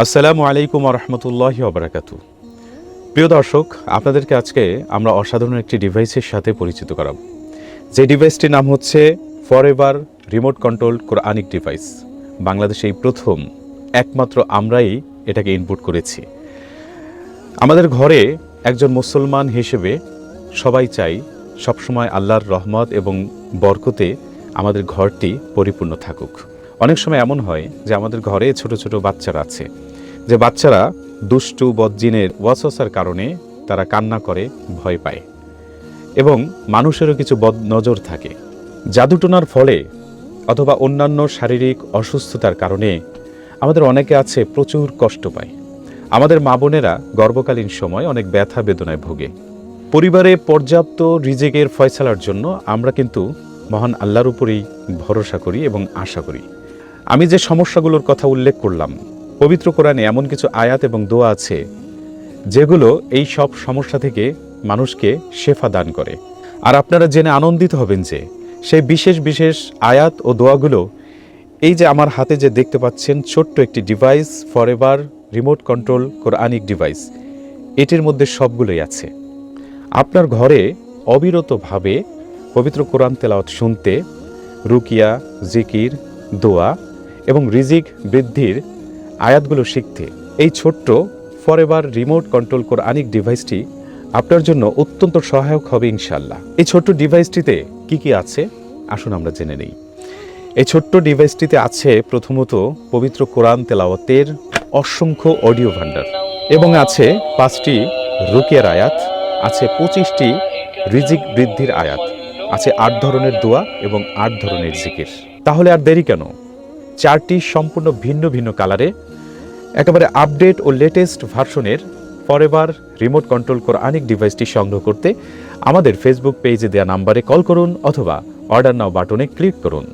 আসসালামু আলাইকুম রহমতুল্লাহি ওবারাকাতু। প্রিয় দর্শক, আপনাদেরকে আজকে আমরা অসাধারণ একটি ডিভাইসের সাথে পরিচিত করাব। যে ডিভাইসটির নাম হচ্ছে forever remote control Quranic device. বাংলাদেশে এই প্রথম একমাত্র আমরাই এটাকে ইনপুট করেছি। আমাদের ঘরে একজন মুসলমান হিসেবে সবাই চাই সবসময় আল্লাহর রহমত এবং বরকতে আমাদের ঘরটি পরিপূর্ণ থাকুক। অনেক সময় এমন হয় যে আমাদের ঘরে ছোট ছোট বাচ্চারা আছে, যে বাচ্চারা দুষ্টু বদজিনের ওয়াসওয়াসার কারণে তারা কান্না করে, ভয় পায় এবং মানুষেরও কিছু বদ নজর থাকে। জাদুটোনার ফলে অথবা অন্যান্য শারীরিক অসুস্থতার কারণে আমাদের অনেকে আছে প্রচুর কষ্ট পায়। আমাদের মা বোনেরা গর্ভকালীন সময় অনেক ব্যথা বেদনায় ভোগে। পরিবারে পর্যাপ্ত রিজিকের ফয়সালার জন্য আমরা কিন্তু মহান আল্লাহর উপরেই ভরসা করি এবং আশা করি। আমি যে সমস্যাগুলোর কথা উল্লেখ করলাম, পবিত্র কোরআনে এমন কিছু আয়াত এবং দোয়া আছে যেগুলো এই সব সমস্যা থেকে মানুষকে শেফা দান করে। আর আপনারা জেনে আনন্দিত হবেন যে সেই বিশেষ বিশেষ আয়াত ও দোয়াগুলো এই যে আমার হাতে যে দেখতে পাচ্ছেন ছোট্ট একটি device, forever remote control Quranic device, এটির মধ্যে সবগুলোই আছে। আপনার ঘরে অবিরতভাবে পবিত্র কোরআন তেলাওয়াত শুনতে, রুকিয়া, জিকির, দোয়া এবং রিজিক বৃদ্ধির আয়াতগুলো শিখতে এই ছোট্ট ফরএভার রিমোট কন্ট্রোল কোরআনিক ডিভাইসটি আপনার জন্য অত্যন্ত সহায়ক হবে ইনশাআল্লাহ। এই ছোট্ট ডিভাইসটিতে কি কি আছে আসুন আমরা জেনে নেই। এই ছোট্ট ডিভাইসটিতে আছে প্রথমত পবিত্র কোরআন তেলাওয়াতের অসংখ্য অডিও ভান্ডার এবং আছে 5টি রুকিয়ার আয়াত, আছে 25টি রিজিক বৃদ্ধির আয়াত, আছে 8 ধরনের দোয়া এবং 8 ধরনের জিকির। তাহলে আর দেরি কেন? 4টি সম্পূর্ণ ভিন্ন ভিন্ন কালারে একেবারে আপডেট ও লেটেস্ট ভার্সনের ফরএভার রিমোট কন্ট্রোল কোরআনিক ডিভাইসটি সংগ্রহ করতে আমাদের ফেসবুক পেজে দেওয়া নাম্বারে কল করুন অথবা অর্ডার নাও বাটনে ক্লিক করুন।